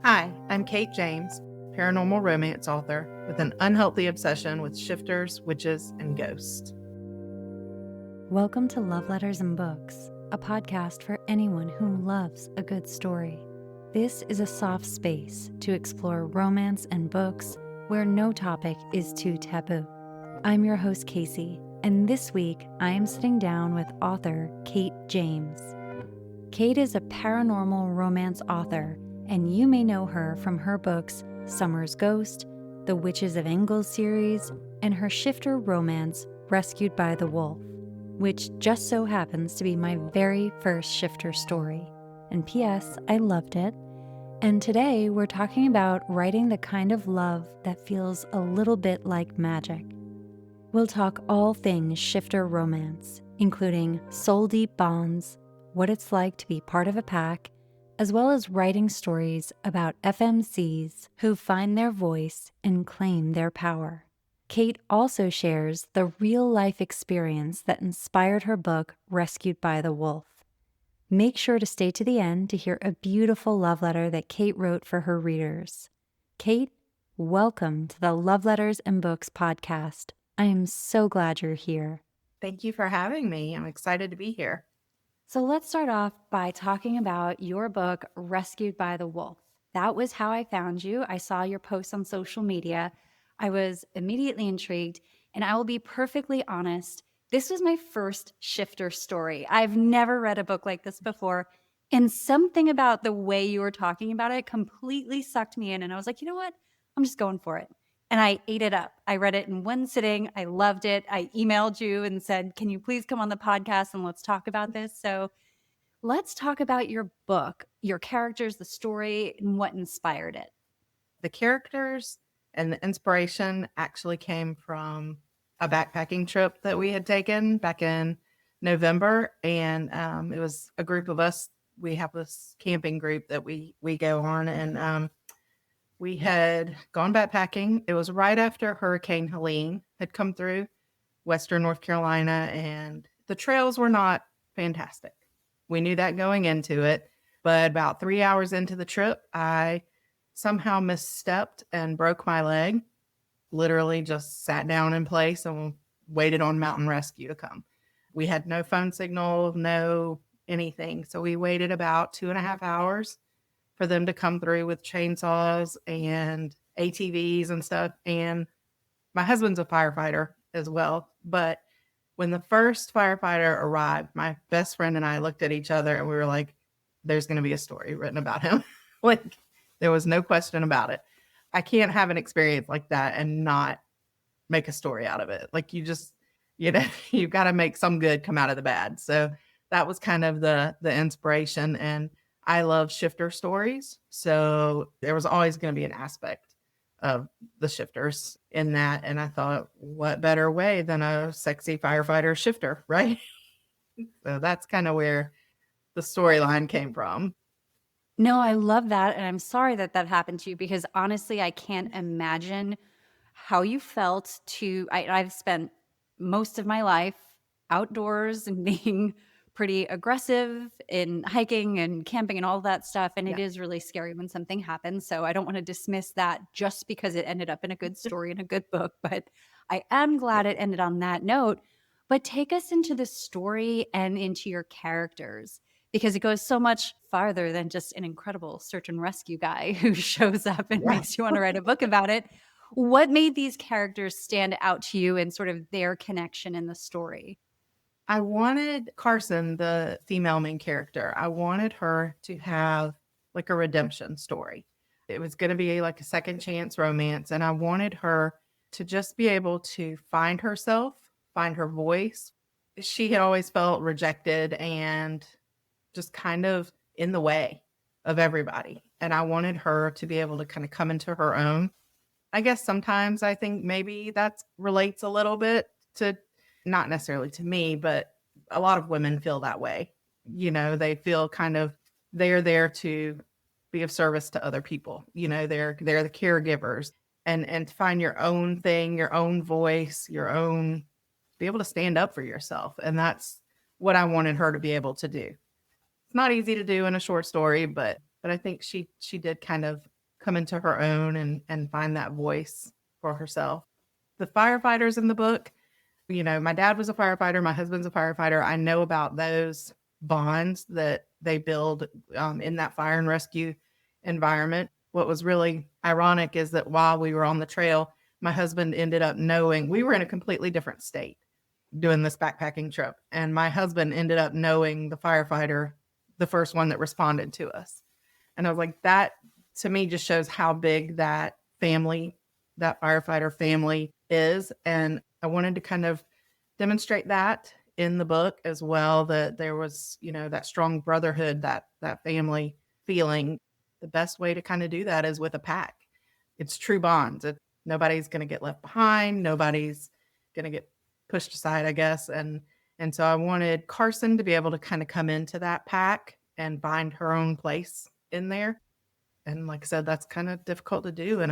Hi, I'm Kate James, paranormal romance author with an unhealthy obsession with shifters, witches, and ghosts. Welcome to Love Letters and Books, a podcast for anyone who loves a good story. This is a soft space to explore romance and books where no topic is too taboo. I'm your host, Casey, and this week I am sitting down with author Kate James. Kate is a paranormal romance author, and you may know her from her books Summer's Ghost, the Witches of Engels series, and her shifter romance Rescued by the Wolf, which just so happens to be my very first shifter story. And P.S., I loved it. And today we're talking about writing the kind of love that feels a little bit like magic. We'll talk all things shifter romance, including soul-deep bonds, what it's like to be part of a pack, as well as writing stories about FMCs who find their voice and claim their power. Kate also shares the real-life experience that inspired her book, Rescued by the Wolf. Make sure to stay to the end to hear a beautiful love letter that Kate wrote for her readers. Kate, welcome to the Love Letters and Books podcast. I am so glad you're here. Thank you for having me. I'm excited to be here. So let's start off by talking about your book, Rescued by the Wolf. That was how I found you. I saw your posts on social media. I was immediately intrigued, and I will be perfectly honest, this was my first shifter story. I've never read a book like this before, and something about the way you were talking about it completely sucked me in, and I was like, you know what? I'm just going for it. And I ate it up. I read it in one sitting. I loved it. I emailed you and said, can you please come on the podcast and let's talk about this? So let's talk about your book, your characters, the story, and what inspired it. The characters and the inspiration actually came from a backpacking trip that we had taken back in November. And it was a group of us. We have this camping group that we go on, and we had gone backpacking. It was right after Hurricane Helene had come through Western North Carolina, and the trails were not fantastic. We knew that going into it, but about 3 hours into the trip, I somehow misstepped and broke my leg. Literally just sat down in place and waited on mountain rescue to come. We had no phone signal, no anything. So we waited about 2.5 hours for them to come through with chainsaws and ATVs and stuff. And my husband's a firefighter as well. But when the first firefighter arrived, my best friend and I looked at each other and we were like, there's going to be a story written about him. Like, there was no question about it. I can't have an experience like that and not make a story out of it. Like, you've got to make some good come out of the bad. So that was kind of the inspiration. And I love shifter stories. So there was always going to be an aspect of the shifters in that. And I thought, what better way than a sexy firefighter shifter, right? So that's kind of where the storyline came from. No, I love that. And I'm sorry that that happened to you because honestly, I can't imagine how you felt I've spent most of my life outdoors and being pretty aggressive in hiking and camping and all that stuff. And it is really scary when something happens. So I don't want to dismiss that just because it ended up in a good story and a good book. But I am glad it ended on that note. But take us into the story and into your characters because it goes so much farther than just an incredible search and rescue guy who shows up and makes you want to write a book about it. What made these characters stand out to you and sort of their connection in the story? I wanted Carson, the female main character, I wanted her to have like a redemption story. It was going to be like a second chance romance. And I wanted her to just be able to find herself, find her voice. She had always felt rejected and just kind of in the way of everybody. And I wanted her to be able to kind of come into her own. I guess sometimes I think maybe that relates a little bit to, not necessarily to me, but a lot of women feel that way. You know, they feel kind of, they're there to be of service to other people. You know, they're the caregivers, and to find your own thing, your own voice, be able to stand up for yourself. And that's what I wanted her to be able to do. It's not easy to do in a short story, but I think she did kind of come into her own and find that voice for herself. The firefighters in the book, my dad was a firefighter, my husband's a firefighter. I know about those bonds that they build in that fire and rescue environment. What was really ironic is that while we were on the trail, my husband ended up knowing we were in a completely different state doing this backpacking trip. And my husband ended up knowing the firefighter, the first one that responded to us. And I was like, that to me just shows how big that family, that firefighter family is. And I wanted to kind of demonstrate that in the book as well, that there was, that strong brotherhood, that family feeling. The best way to kind of do that is with a pack. It's true bonds. Nobody's going to get left behind. Nobody's going to get pushed aside, I guess. And so I wanted Carson to be able to kind of come into that pack and find her own place in there. And like I said, that's kind of difficult to do in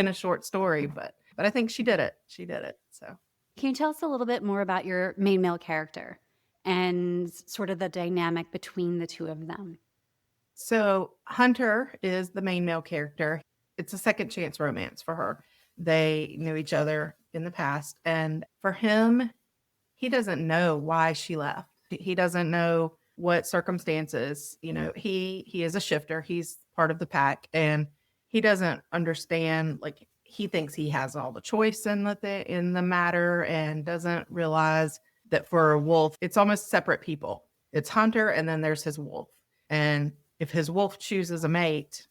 a short story, but I think she did it. She did it. So Can you tell us a little bit more about your main male character and sort of the dynamic between the two of them? So Hunter is the main male character. It's a second chance romance for her. They knew each other in the past. And for him, he doesn't know why she left. He doesn't know what circumstances, he is a shifter. He's part of the pack and he doesn't understand, like he thinks he has all the choice in the matter and doesn't realize that for a wolf, it's almost separate people. It's Hunter and then there's his wolf. And if his wolf chooses a mate,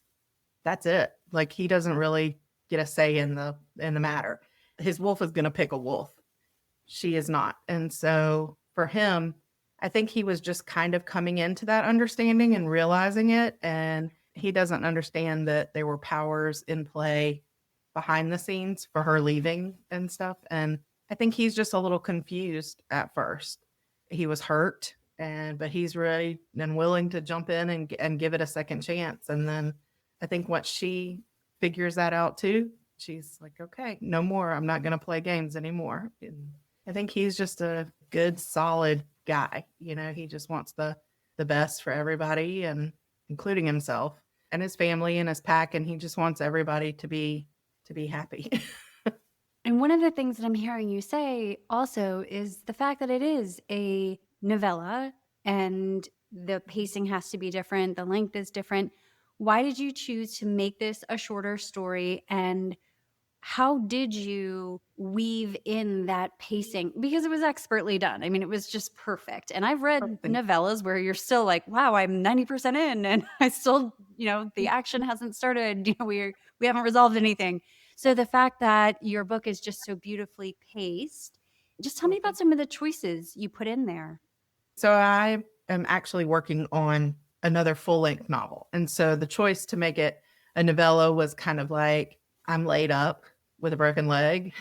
that's it. Like he doesn't really get a say in the matter. His wolf is going to pick a wolf. She is not. And so for him, I think he was just kind of coming into that understanding and realizing it. And he doesn't understand that there were powers in play behind the scenes for her leaving and stuff. And I think he's just a little confused at first. He was hurt but he's ready and willing to jump in and give it a second chance. And then I think once she figures that out too, she's like, okay, no more. I'm not going to play games anymore. And I think he's just a good, solid guy. He just wants the best for everybody and including himself and his family and his pack. And he just wants everybody to be happy. And one of the things that I'm hearing you say also is the fact that it is a novella and the pacing has to be different, the length is different. Why did you choose to make this a shorter story, and how did you weave in that pacing? Because it was expertly done. I mean, it was just perfect. And I've read novellas where you're still like, wow, I'm 90% in and I still, the action hasn't started. We haven't resolved anything. So the fact that your book is just so beautifully paced, just tell me about some of the choices you put in there. So I am actually working on another full-length novel. And so the choice to make it a novella was kind of like, I'm laid up with a broken leg.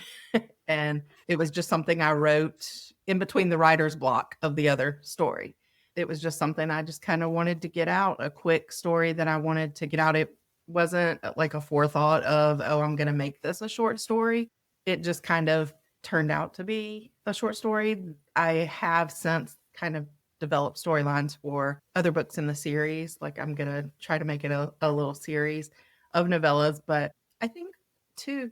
And it was just something I wrote in between the writer's block of the other story. It was just something I just kind of wanted to get out, a quick story that I wanted to get out. It wasn't like a forethought of, oh, I'm going to make this a short story. It just kind of turned out to be a short story. I have since kind of developed storylines for other books in the series. Like I'm going to try to make it a little series of novellas. But I think too,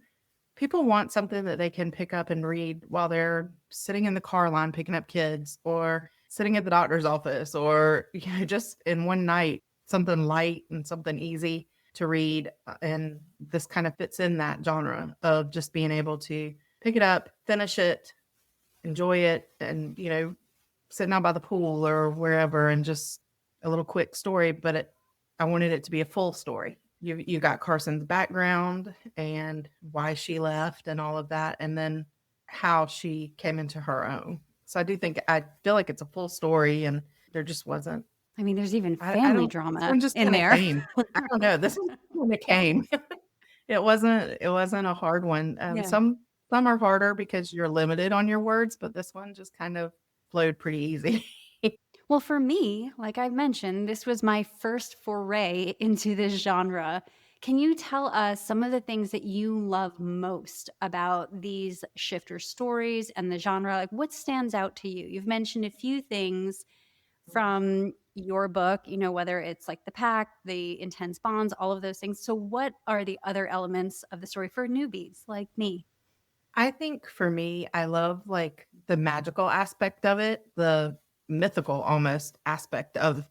people want something that they can pick up and read while they're sitting in the car line picking up kids or sitting at the doctor's office or just in one night, something light and something easy to read. And this kind of fits in that genre of just being able to pick it up, finish it, enjoy it, and, sitting out by the pool or wherever and just a little quick story. But I wanted it to be a full story. You got Carson's background and why she left and all of that, and then how she came into her own. So I feel like it's a full story, and there just wasn't. I mean, there's even family drama this one just in there. Came. I don't know. This one when it came. It wasn't a hard one. Yeah. Some are harder because you're limited on your words, but this one just kind of flowed pretty easy. Well, for me, like I've mentioned, this was my first foray into this genre. Can you tell us some of the things that you love most about these shifter stories and the genre? Like what stands out to you? You've mentioned a few things from your book, whether it's like the pack, the intense bonds, all of those things. So, what are the other elements of the story for newbies like me? I think for me, I love like the magical aspect of it, the mythical almost aspect of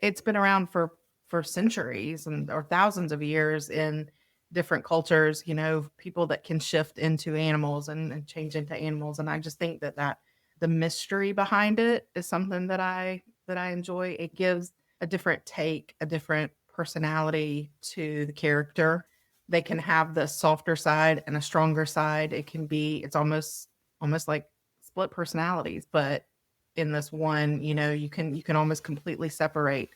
it's been around for centuries and or thousands of years in different cultures, people that can shift into animals and change into animals. And I just think that the mystery behind it is something that I enjoy. It gives a different take, a different personality to the character. They can have the softer side and a stronger side. It's almost like split personalities, but in this one, you can almost completely separate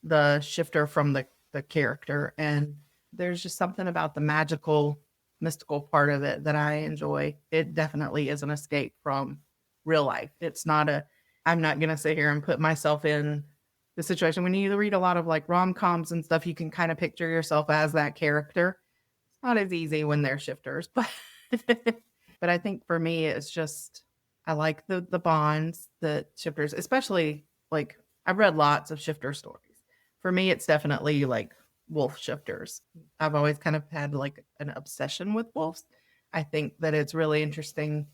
the shifter from the character. And there's just something about the magical, mystical part of it that I enjoy. It definitely is an escape from real life. I'm not gonna sit here and put myself in the situation. When you read a lot of like rom-coms and stuff, you can kind of picture yourself as that character. Not as easy when they're shifters, but but I think for me, it's just I like the bonds that shifters, especially like I've read lots of shifter stories. For me, it's definitely like wolf shifters. I've always kind of had like an obsession with wolves. I think that it's really interesting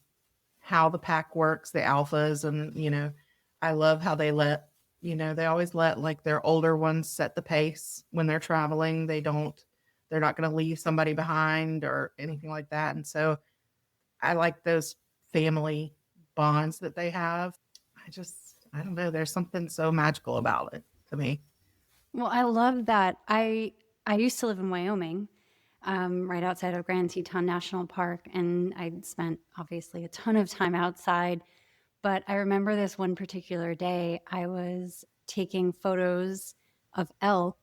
how the pack works, the alphas, and I love how they always let like their older ones set the pace when they're traveling. They're not going to leave somebody behind or anything like that. And so I like those family bonds that they have. I don't know, there's something so magical about it to me. Well, I love that. I used to live in Wyoming, right outside of Grand Teton National Park, and I spent obviously a ton of time outside. But I remember this one particular day, I was taking photos of elk,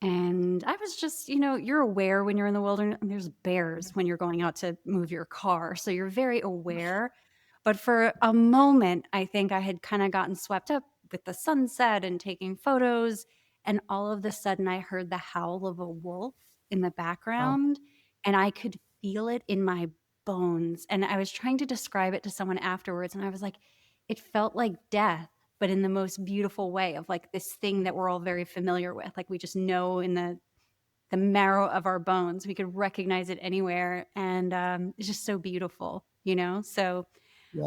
and I was just, you're aware when you're in the wilderness, and there's bears when you're going out to move your car. So you're very aware. But for a moment, I think I had kind of gotten swept up with the sunset and taking photos. And all of a sudden, I heard the howl of a wolf in the Oh, background, and I could feel it in my bones. And I was trying to describe it to someone afterwards, and I was like, it felt like death, but in the most beautiful way of like this thing that we're all very familiar with. Like we just know in the marrow of our bones, we could recognize it anywhere. And it's just so beautiful, So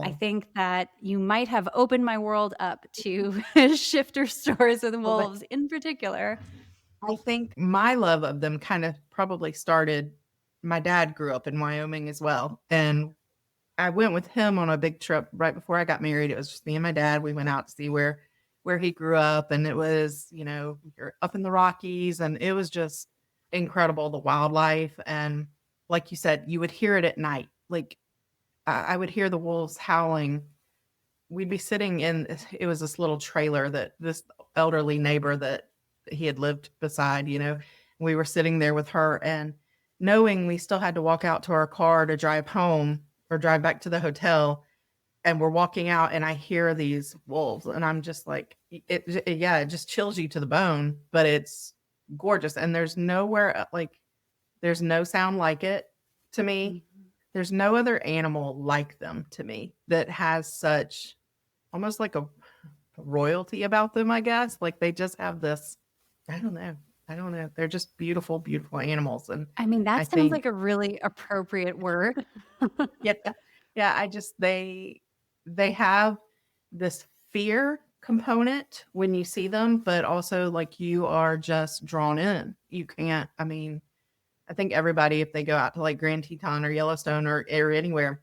I yeah. think that you might have opened my world up to shifter stories with Well, wolves in particular. I think my love of them kind of probably started. My dad grew up in Wyoming as well. And I went with him on a big trip right before I got married. It was just me and my dad. We went out to see where he grew up, and it was, you're up in the Rockies, and it was just incredible, the wildlife. And like you said, you would hear it at night. Like I would hear the wolves howling. We'd be sitting in it was this little trailer that this elderly neighbor that he had lived beside, we were sitting there with her, and knowing we still had to walk out to our car to drive home or drive back to the hotel, and we're walking out and I hear these wolves, and I'm just like yeah, it just chills you to the bone, but it's gorgeous. And there's nowhere like there's no sound like it to me. Mhm. There's no other animal like them to me that has such almost like a royalty about them, I guess. Like they just have this, I don't know. I don't know. They're just beautiful, beautiful animals. And I mean, I that sounds like think, a really appropriate word. yeah, yeah, they have this fear component when you see them, but also like you are just drawn in. You can't, I mean, I think everybody, if they go out to like Grand Teton or Yellowstone or anywhere,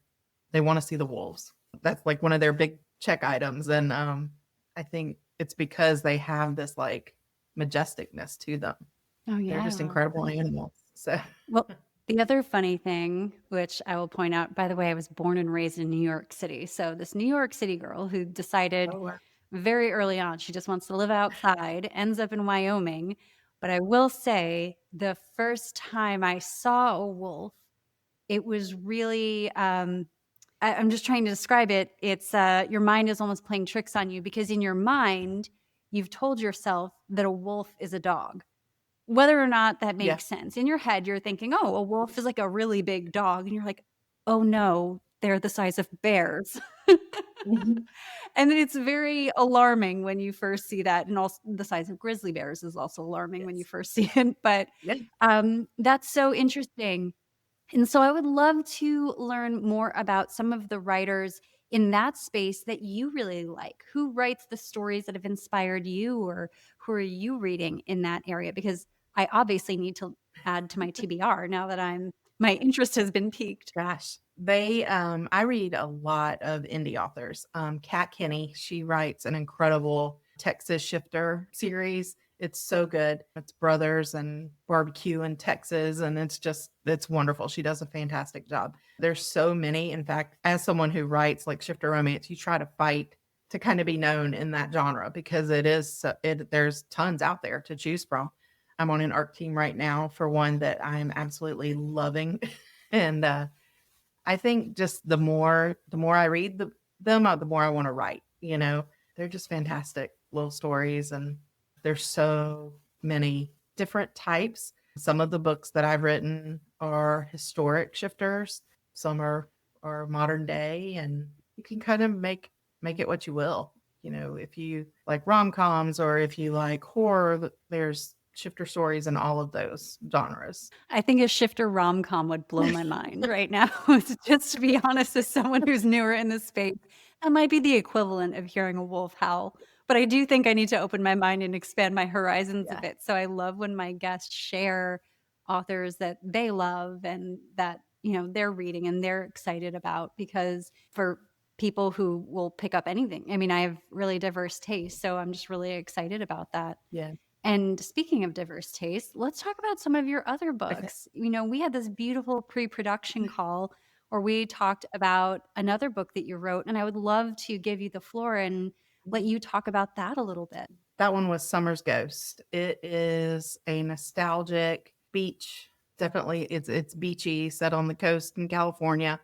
they want to see the wolves. That's like one of their big check items. And I think it's because they have this like majesticness to them. Oh, They're just yeah. incredible animals. So, Well, the other funny thing, which I will point out, by the way, I was born and raised in New York City. So this New York City girl who decided oh, wow. very early on she just wants to live outside ends up in Wyoming. But I will say the first time I saw a wolf, it was really I'm just trying to describe it. It's your mind is almost playing tricks on you because in your mind, you've told yourself that a wolf is a dog. Whether or not that Yeah. makes sense. In your head, you're thinking, "Oh, a wolf is like a really big dog." And you're like, "Oh no, they're the size of bears." Mhm. And it's very alarming when you first see that, and also the size of grizzly bears is also alarming when you Yes. first see it, but, Yeah. that's so interesting. And so I would love to learn more about some of the writers in that space that you really like. Who writes the stories that have inspired you, or who are you reading in that area? Because I obviously need to add to my TBR now that my interest has been piqued. Gosh, I read a lot of indie authors. Kat Kinney, she writes an incredible Texas Shifter series. It's so good. It's brothers and barbecue in Texas, and it's wonderful. She does a fantastic job. There's so many. In fact, as someone who writes like shifter romance, you try to fight to kind of be known in that genre because there's tons out there to choose from. I'm on an art team right now for one that I'm absolutely loving. And I think just the more I read the more I want to write. They're just fantastic little stories, and there's so many different types. Some of the books that I've written are historic shifters. Some are modern day, and you can kind of make it what you will. If you like rom-coms or if you like horror, there's shifter stories in all of those genres. I think a shifter rom-com would blow my mind right now. Just to be honest, as someone who's newer in this space, that might be the equivalent of hearing a wolf howl. But I do think I need to open my mind and expand my horizons a Yeah. bit. So I love when my guests share authors that they love and that, they're reading and they're excited about, because for people who will pick up anything, I mean, I have really diverse tastes, so I'm just really excited about that. Yeah. And speaking of diverse taste, let's talk about some of your other Okay. books. We had this beautiful pre-production call where we talked about another book that you wrote, and I would love to give you the floor and let you talk about that a little bit. That one was Summer's Ghost. It is a nostalgic beach. Definitely, it's beachy, set on the coast in California.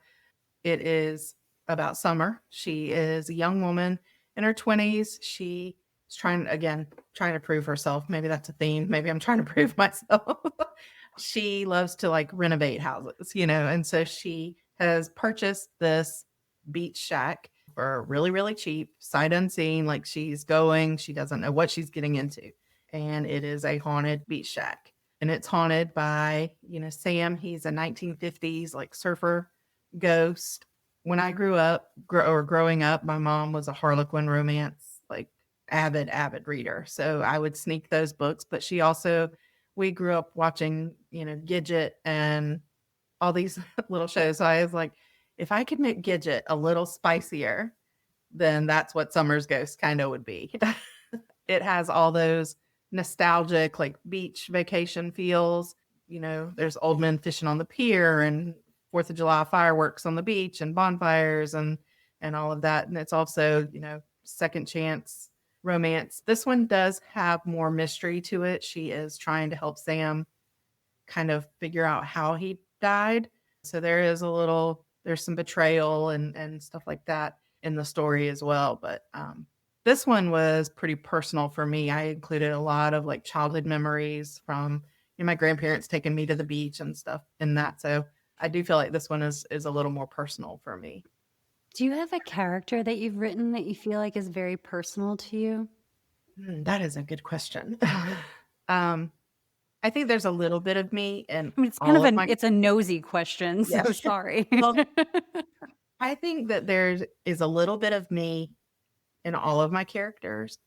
It is about Summer. She is a young woman in her 20s. She is trying to prove herself. Maybe that's a theme. Maybe I'm trying to prove myself. She loves to like renovate houses, and so she has purchased this beach shack for really, really cheap, sight unseen. Like she doesn't know what she's getting into. And it is a haunted beach shack. And it's haunted by, Sam. He's a 1950s like surfer ghost. When I growing up, my mom was a Harlequin romance, like avid reader. So I would sneak those books, but we grew up watching, Gidget and all these little shows. So I was like, if I could make Gidget a little spicier, then that's what Summer's Ghost kind of would be. It has all those nostalgic, like beach vacation feels. There's old men fishing on the pier and 4th of July fireworks on the beach and bonfires and all of that. And it's also, second chance romance. This one does have more mystery to it. She is trying to help Sam kind of figure out how he died. So there's some betrayal and stuff like that in the story as well. But this one was pretty personal for me. I included a lot of like childhood memories from my grandparents taking me to the beach and stuff in that. So I do feel like this one is a little more personal for me. Do you have a character that you've written that you feel like is very personal to you? That is a good question. um, I think there's a little bit of me in I mean, all of my it's a nosy question, yeah. so sorry. Well, I think that there is a little bit of me in all of my characters,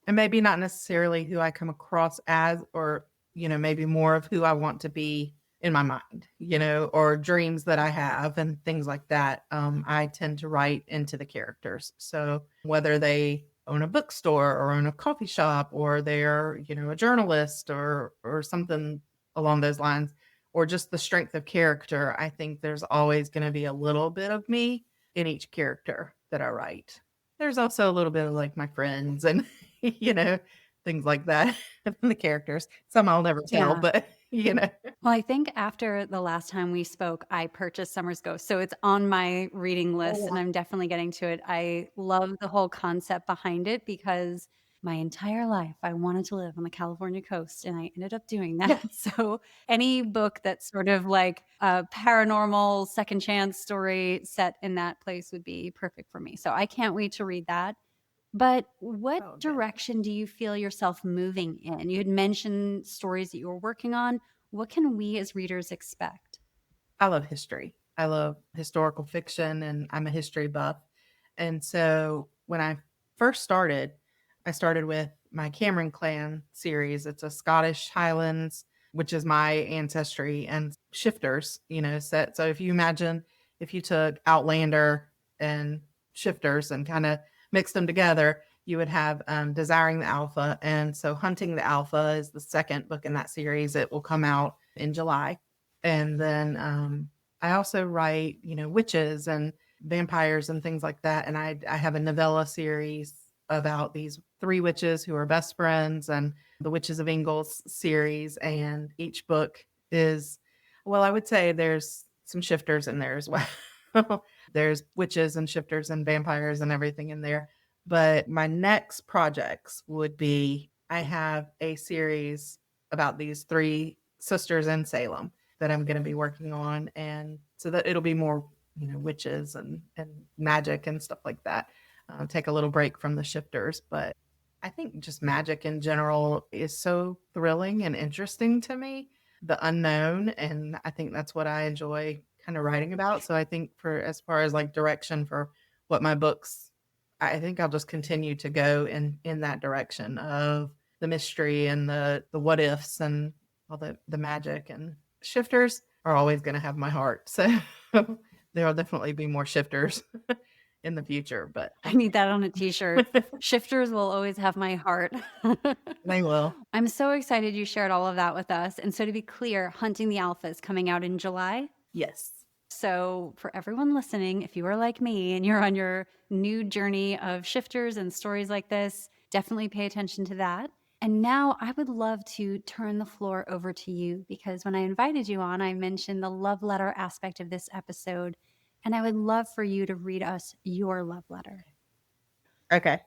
and maybe not necessarily who I come across as, or, maybe more of who I want to be in my mind, or dreams that I have and things like that. I tend to write into the characters. So whether they own a bookstore or own a coffee shop, or they're, a journalist or something along those lines, or just the strength of character, I think there's always going to be a little bit of me in each character that I write. There's also a little bit of like my friends and, things like that in the characters. Some I'll never tell, Yeah. but, Well, I think after the last time we spoke, I purchased Summer's Ghost, so it's on my reading list, Oh, and I'm definitely getting to it. I love the whole concept behind it because my entire life, I wanted to live on the California coast, and I ended up doing that. So any book that's sort of like a paranormal second chance story set in that place would be perfect for me. So I can't wait to read that. But what Oh, good. direction do you feel yourself moving in? You had mentioned stories that you were working on. What can we as readers expect? I love history. I love historical fiction, and I'm a history buff. And so when I first started, I started with my Cameron Clan series. It's a Scottish Highlands, which is my ancestry, and shifters, set. So if you imagine if you took Outlander and shifters and kind of mixed them together, you would have Desiring the Alpha. And so Hunting the Alpha is the second book in that series. It will come out in July. And then I also write, witches and vampires and things like that. And I have a novella series about these three witches who are best friends, and the Witches of Engels series. And each book is, well, I would say there's some shifters in there as well. There's witches and shifters and vampires and everything in there. But my next projects would be, I have a series about these three sisters in Salem that I'm going to be working on. And so that it'll be more, witches and magic and stuff like that. Take a little break from the shifters. But I think just magic in general is so thrilling and interesting to me, the unknown. And I think that's what I enjoy kind of writing about. So I think for as far as like direction for what my books, I think I'll just continue to go in that direction of the mystery and the what ifs and all the magic. And shifters are always going to have my heart. So there'll definitely be more shifters in the future, but I need that on a t-shirt. Shifters will always have my heart. they will. I'm so excited you shared all of that with us. And so to be clear, Hunting the Alpha is coming out in July. Yes. So for everyone listening, if you are like me and you're on your new journey of shifters and stories like this, definitely pay attention to that. And now I would love to turn the floor over to you, because when I invited you on, I mentioned the love letter aspect of this episode. And I would love for you to read us your love letter. Okay.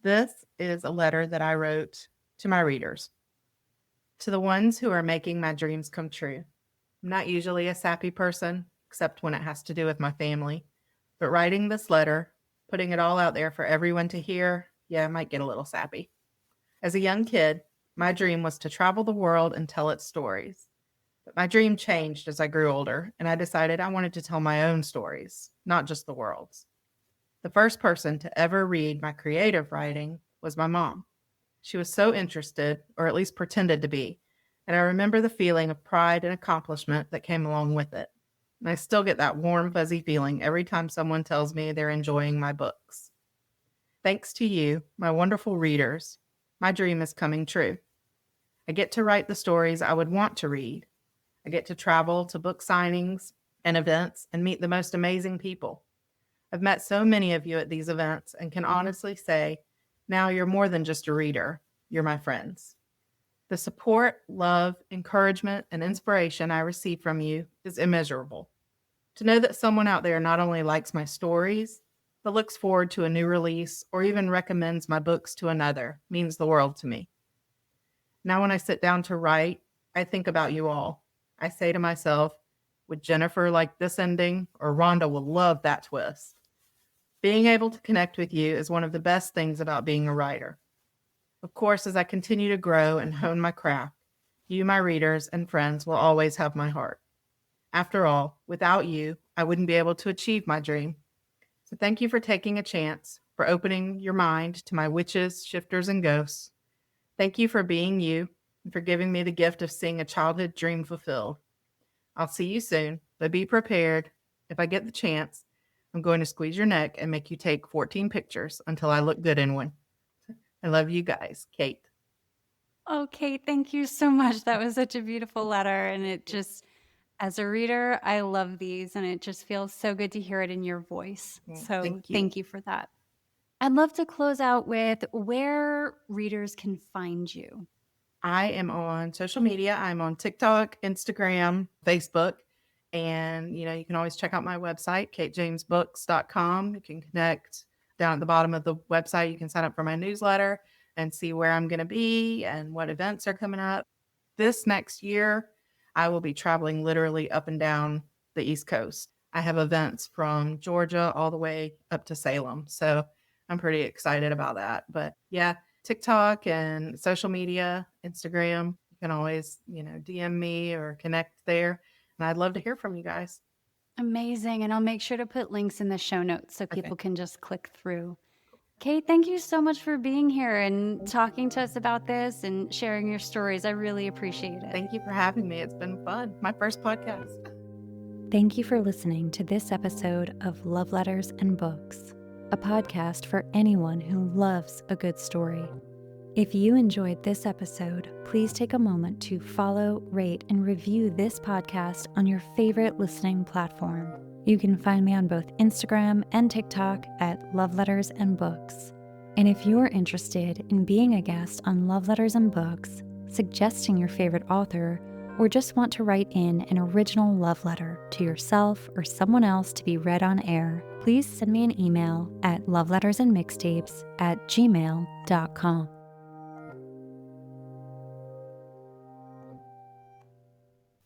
This is a letter that I wrote to my readers. To the ones who are making my dreams come true. I'm not usually a sappy person, except when it has to do with my family. But writing this letter, putting it all out there for everyone to hear, I might get a little sappy. As a young kid, my dream was to travel the world and tell its stories. But my dream changed as I grew older, and I decided I wanted to tell my own stories, not just the world's. The first person to ever read my creative writing was my mom. She was so interested, or at least pretended to be, and I remember the feeling of pride and accomplishment that came along with it. And I still get that warm, fuzzy feeling every time someone tells me they're enjoying my books. Thanks to you, my wonderful readers, my dream is coming true. I get to write the stories I would want to read. I get to travel to book signings and events and meet the most amazing people. I've met so many of you at these events and can honestly say, now you're more than just a reader, you're my friends. The support, love, encouragement, and inspiration I receive from you is immeasurable. To know that someone out there not only likes my stories, but looks forward to a new release or even recommends my books to another means the world to me. Now, when I sit down to write, I think about you all. I say to myself, would Jennifer like this ending, or Rhonda will love that twist? Being able to connect with you is one of the best things about being a writer. Of course, as I continue to grow and hone my craft, you, my readers and friends, will always have my heart. After all, without you, I wouldn't be able to achieve my dream. So thank you for taking a chance, for opening your mind to my witches, shifters, and ghosts. Thank you for being you and for giving me the gift of seeing a childhood dream fulfilled. I'll see you soon, but be prepared. If I get the chance, I'm going to squeeze your neck and make you take 14 pictures until I look good in one. I love you guys. Kate. Oh, Kate, thank you so much. That was such a beautiful letter. And it just, as a reader, I love these, and it just feels so good to hear it in your voice. So thank you for that. I'd love to close out with where readers can find you. I am on social media. I'm on TikTok, Instagram, Facebook. And, you can always check out my website, katejamesbooks.com. You can connect down at the bottom of the website. You can sign up for my newsletter. and see where I'm going to be and what events are coming up. This next year, I will be traveling literally up and down the East Coast. I have events from Georgia all the way up to Salem. So I'm pretty excited about that. But yeah, TikTok and social media, Instagram, you can always, DM me or connect there. And I'd love to hear from you guys. Amazing. And I'll make sure to put links in the show notes so Okay. people can just click through. Kate, thank you so much for being here and talking to us about this and sharing your stories. I really appreciate it. Thank you for having me. It's been fun. My first podcast. Thank you for listening to this episode of Love Letters and Books, a podcast for anyone who loves a good story. If you enjoyed this episode, please take a moment to follow, rate, and review this podcast on your favorite listening platform. You can find me on both Instagram and TikTok at Love Letters and Books. And if you're interested in being a guest on Love Letters and Books, suggesting your favorite author, or just want to write in an original love letter to yourself or someone else to be read on air, please send me an email at lovelettersandmixtapes@gmail.com.